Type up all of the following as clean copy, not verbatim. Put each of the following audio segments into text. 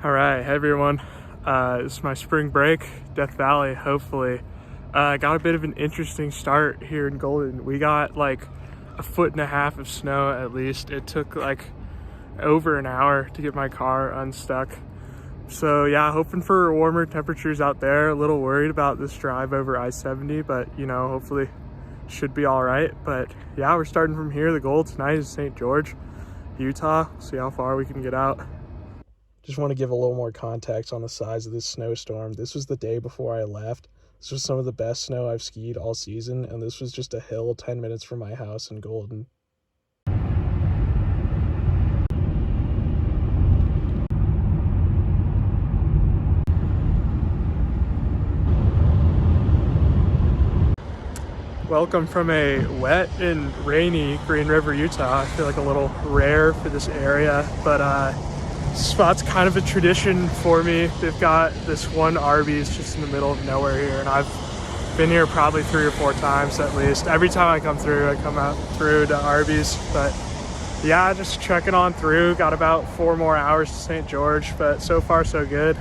All right, hey everyone. This is my spring break, Death Valley, hopefully. Got a bit of an interesting start here in Golden. We got like a 1.5 feet of snow at least. It took like over an hour to get my car unstuck. So yeah, hoping for warmer temperatures out there. A little worried about this drive over I-70, but you know, hopefully should be all right. But yeah, we're starting from here. The goal tonight is St. George, Utah. See how far we can get out. Just want to give a little more context on the size of this snowstorm. This was the day before I left. This was some of the best snow I've skied all season, and this was just a hill 10 minutes from my house in Golden. Welcome from a wet and rainy Green River, Utah. I feel like a little rare for this area, but this spot's kind of a tradition for me. They've got this one Arby's just in the middle of nowhere here, and I've been here probably 3 or 4 times at least. Every time I come through, I come out through to Arby's, but yeah, just trekking on through. Got about 4 more hours to St. George, but so far so good.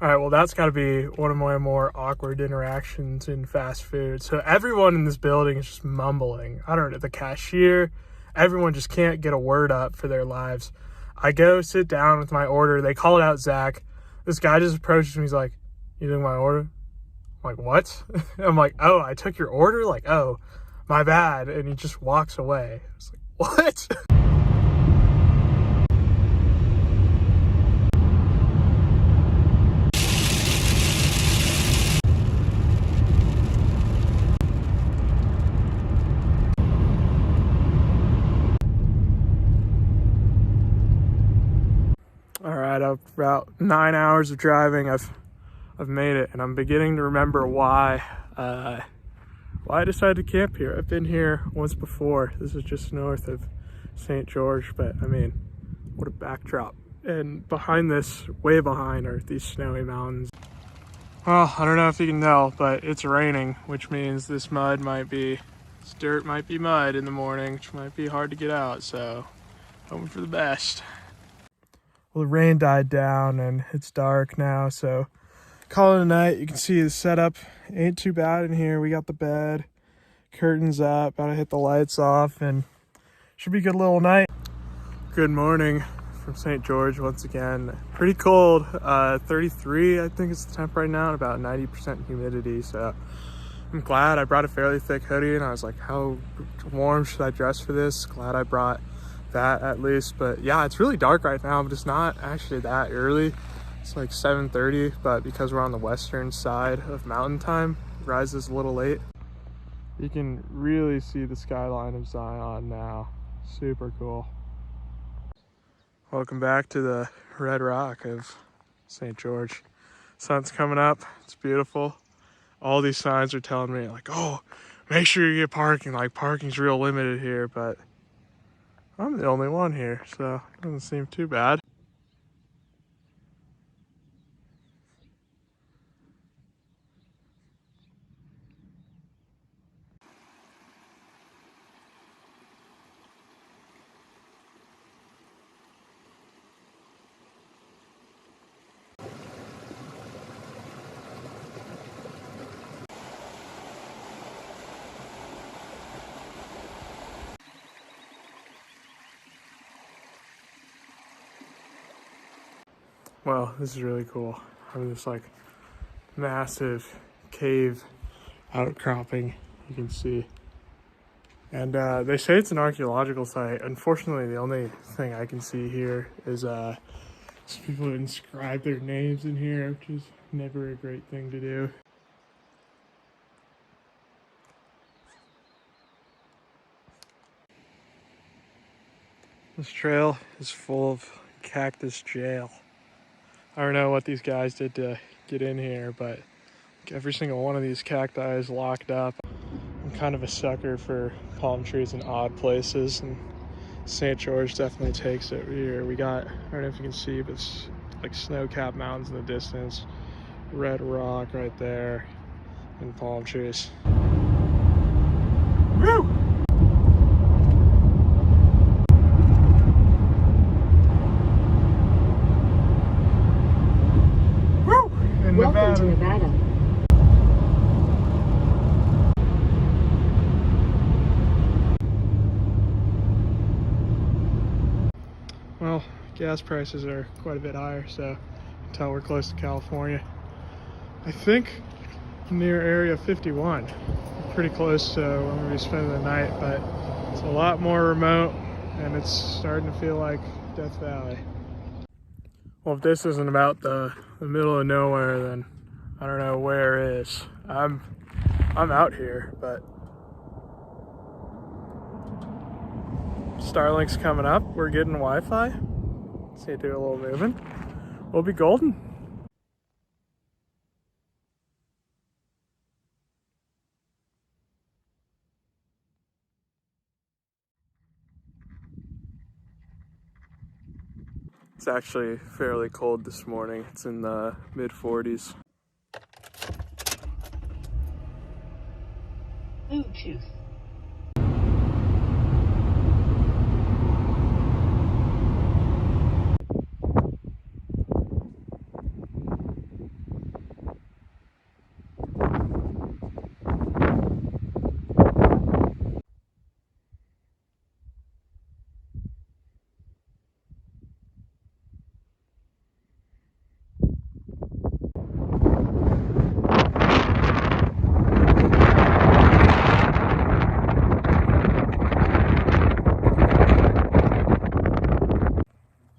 All right, well, that's got to be one of my more awkward interactions in fast food. So everyone in this building is just mumbling. I don't know, the cashier, everyone just can't get a word up for their lives. I go sit down with my order. They call it out Zach. This guy just approaches me. He's like, "You took my order?" I'm like, "What?" I'm like, "Oh, I took your order? Like, oh, my bad." And he just walks away. It's like, what? All right, after about 9 hours of driving, I've made it, and I'm beginning to remember why I decided to camp here. I've been here once before. This is just north of St. George, but I mean, what a backdrop. And behind this, way behind, are these snowy mountains. Well, I don't know if you can tell, but it's raining, which means this dirt might be mud in the morning, which might be hard to get out, so hoping for the best. Well, the rain died down and it's dark now, so call it a night. You can see the setup ain't too bad in here. We got the bed, curtains up, about to hit the lights off, and should be a good little night. Good morning from St. George once again. Pretty cold, 33 I think it's the temp right now, and about 90% humidity, so I'm glad I brought a fairly thick hoodie, and I was like, how warm should I dress for this? Glad I brought that at least. But yeah, it's really dark right now, but it's not actually that early. It's like 7:30, but because we're on the western side of mountain time, it rises a little late. You can really see the skyline of Zion now. Super cool. Welcome back to the Red Rock of St. George. Sun's coming up, it's beautiful. All these signs are telling me like, oh, make sure you get parking, like parking's real limited here, but I'm the only one here, so it doesn't seem too bad. Well, this is really cool. I'm this like massive cave outcropping you can see. And they say it's an archaeological site. Unfortunately, the only thing I can see here is some people inscribe their names in here, which is never a great thing to do. This trail is full of cactus jail. I don't know what these guys did to get in here, but every single one of these cacti is locked up. I'm kind of a sucker for palm trees in odd places, and St. George definitely takes it here. We got, I don't know if you can see, but it's like snow-capped mountains in the distance, red rock right there, and palm trees. Woo! Welcome to Nevada. Well, gas prices are quite a bit higher, so I can tell we're close to California. I think near Area 51. Pretty close to where I'm going to be spending the night, but it's a lot more remote and it's starting to feel like Death Valley. Well, if this isn't about the middle of nowhere, then I don't know where is. I'm out here, but Starlink's coming up. We're getting Wi-Fi. See it do a little moving. We'll be golden. It's actually fairly cold this morning. It's in the mid-40s. Bluetooth.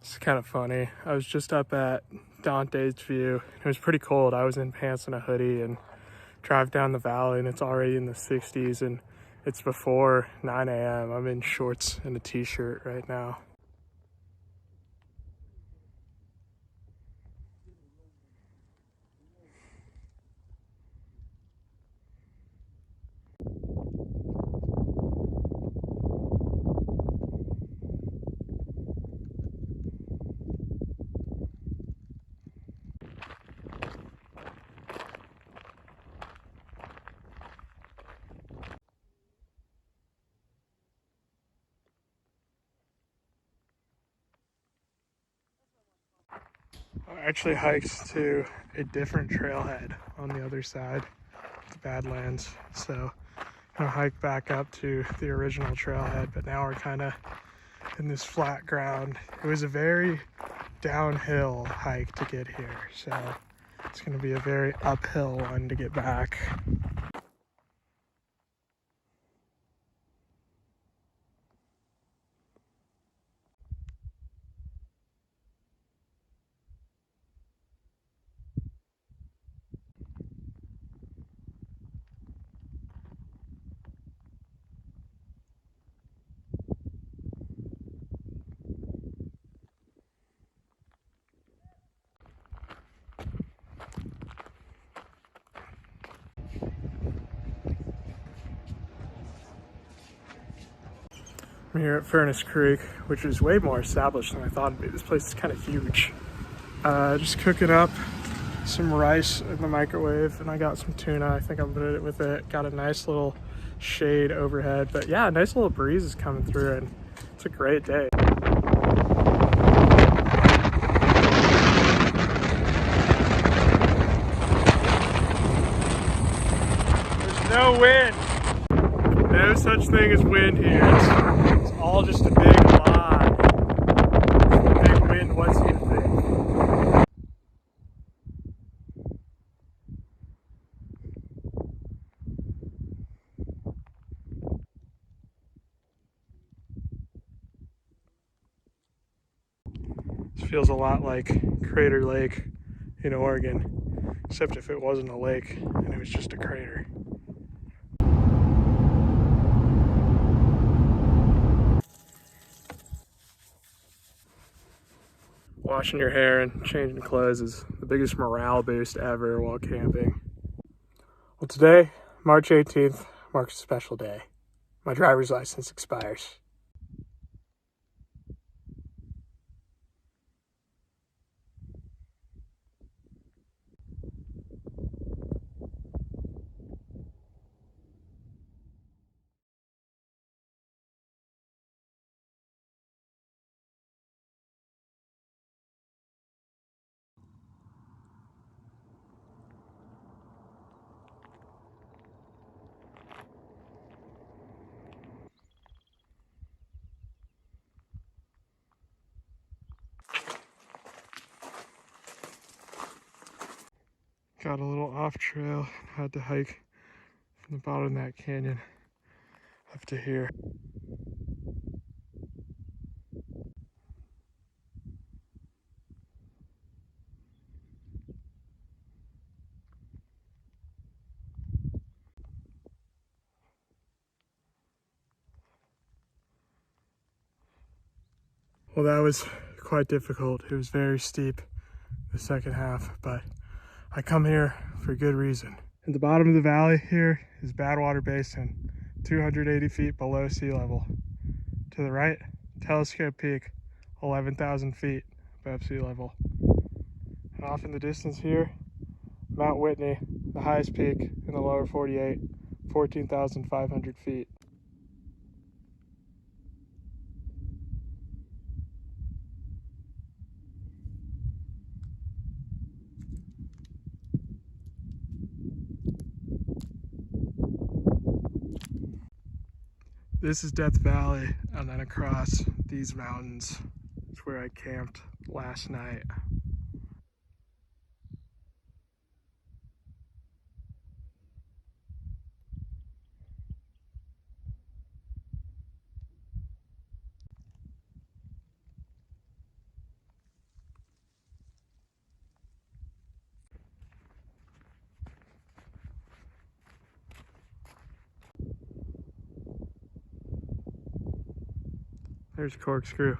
It's kind of funny. I was just up at Dante's View. It was pretty cold. I was in pants and a hoodie and drive down the valley and it's already in the 60s and it's before 9 a.m. I'm in shorts and a t-shirt right now. I actually hiked to a different trailhead on the other side of the Badlands. So I'm gonna hike back up to the original trailhead, but now we're kind of in this flat ground. It was a very downhill hike to get here, so it's gonna be a very uphill one to get back. I'm here at Furnace Creek, which is way more established than I thought it'd be. This place is kind of huge. Just cooking up some rice in the microwave, and I got some tuna. I think I'm gonna put it with it. Got a nice little shade overhead, but yeah, a nice little breeze is coming through, and it's a great day. There's no wind. No such thing as wind here. It's all just a big lie. The big wind was here thing. This feels a lot like Crater Lake in Oregon, except if it wasn't a lake and it was just a crater. Washing your hair and changing clothes is the biggest morale boost ever while camping. Well, today, March 18th, marks a special day. My driver's license expires. Got a little off trail, had to hike from the bottom of that canyon up to here. Well, that was quite difficult. It was very steep the second half, but I come here for good reason. At the bottom of the valley here is Badwater Basin, 280 feet below sea level. To the right, Telescope Peak, 11,000 feet above sea level. And off in the distance here, Mount Whitney, the highest peak in the lower 48, 14,500 feet. This is Death Valley, and then across these mountains is where I camped last night. There's Corkscrew.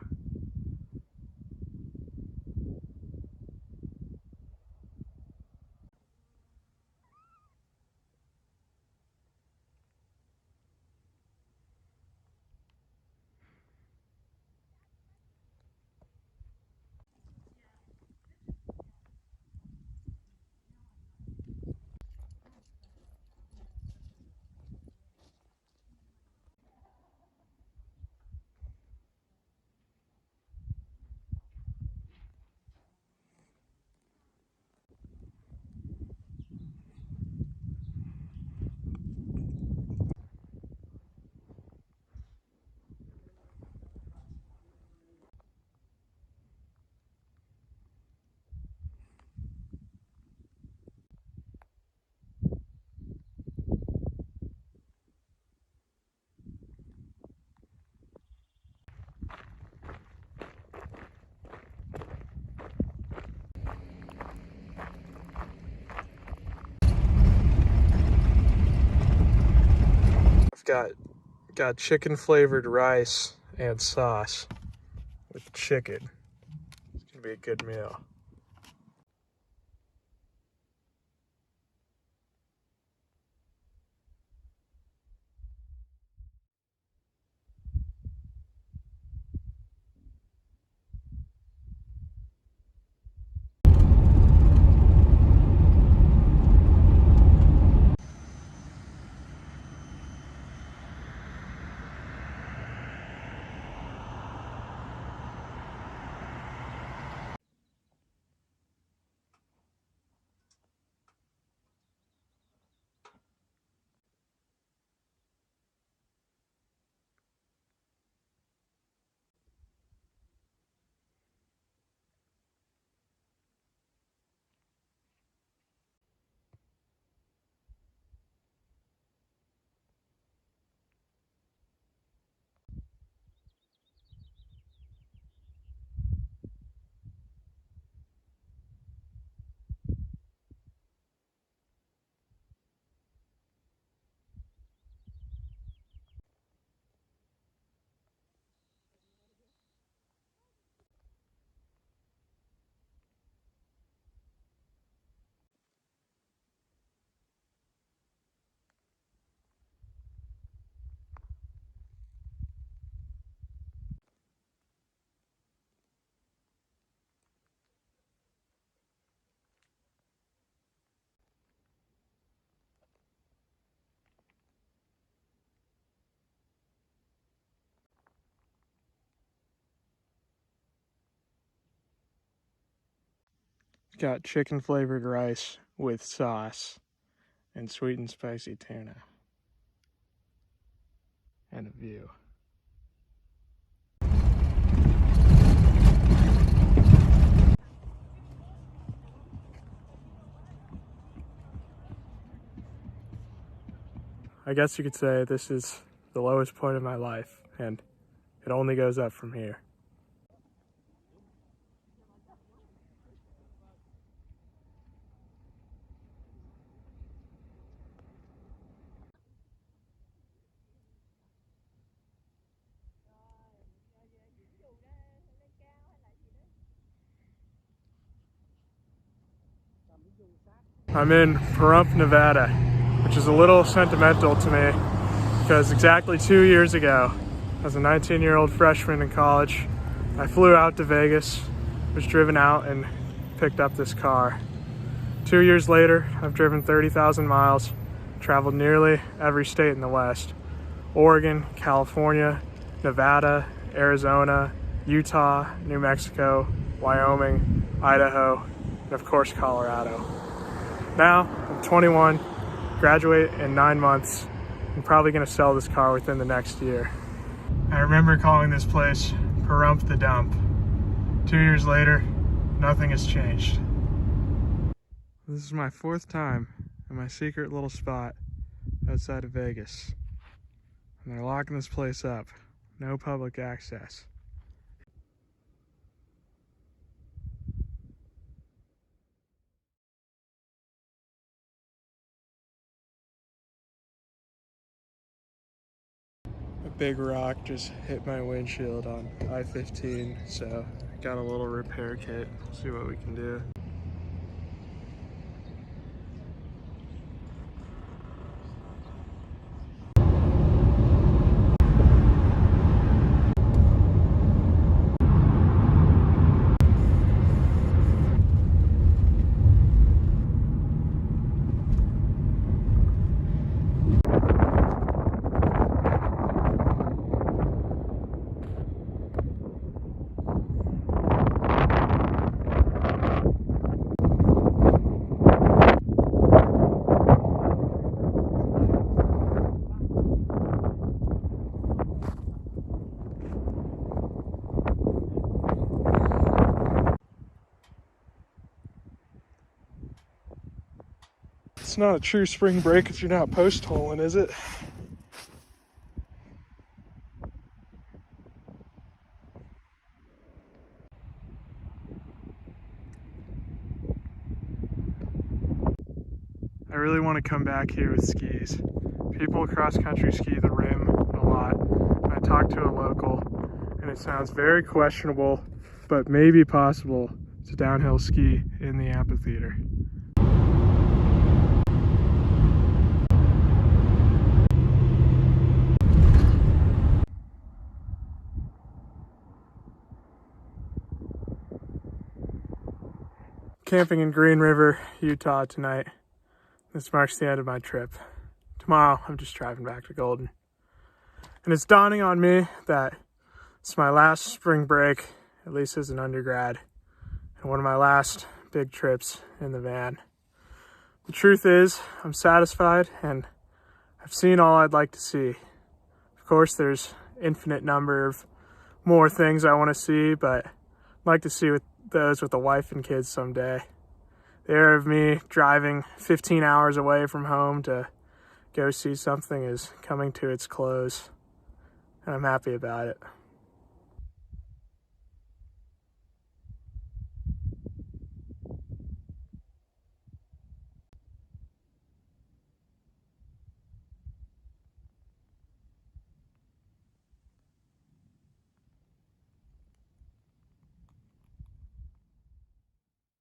Got chicken flavored rice and sauce with chicken. It's gonna be a good meal. Got chicken flavored rice with sauce and sweet and spicy tuna. And a view. I guess you could say this is the lowest point of my life, and it only goes up from here. I'm in Pahrump, Nevada, which is a little sentimental to me because exactly 2 years ago, as a 19-year-old freshman in college, I flew out to Vegas, was driven out, and picked up this car. 2 years later, I've driven 30,000 miles, traveled nearly every state in the West: Oregon, California, Nevada, Arizona, Utah, New Mexico, Wyoming, Idaho, and of course Colorado. Now, I'm 21, graduate in 9 months. I'm probably gonna sell this car within the next year. I remember calling this place Pahrump the Dump. 2 years later, nothing has changed. This is my 4th time in my secret little spot outside of Vegas. And they're locking this place up. No public access. A big rock just hit my windshield on I-15, so I got a little repair kit. We'll see what we can do. It's not a true spring break if you're not post-holing, is it? I really want to come back here with skis. People cross-country ski the rim a lot. I talked to a local, and it sounds very questionable, but maybe possible to downhill ski in the amphitheater. Camping in Green River, Utah tonight. This marks the end of my trip. Tomorrow, I'm just driving back to Golden. And it's dawning on me that it's my last spring break, at least as an undergrad, and one of my last big trips in the van. The truth is, I'm satisfied and I've seen all I'd like to see. Of course, there's infinite number of more things I want to see, but I'd like to see those with a wife and kids someday. The era of me driving 15 hours away from home to go see something is coming to its close, and I'm happy about it.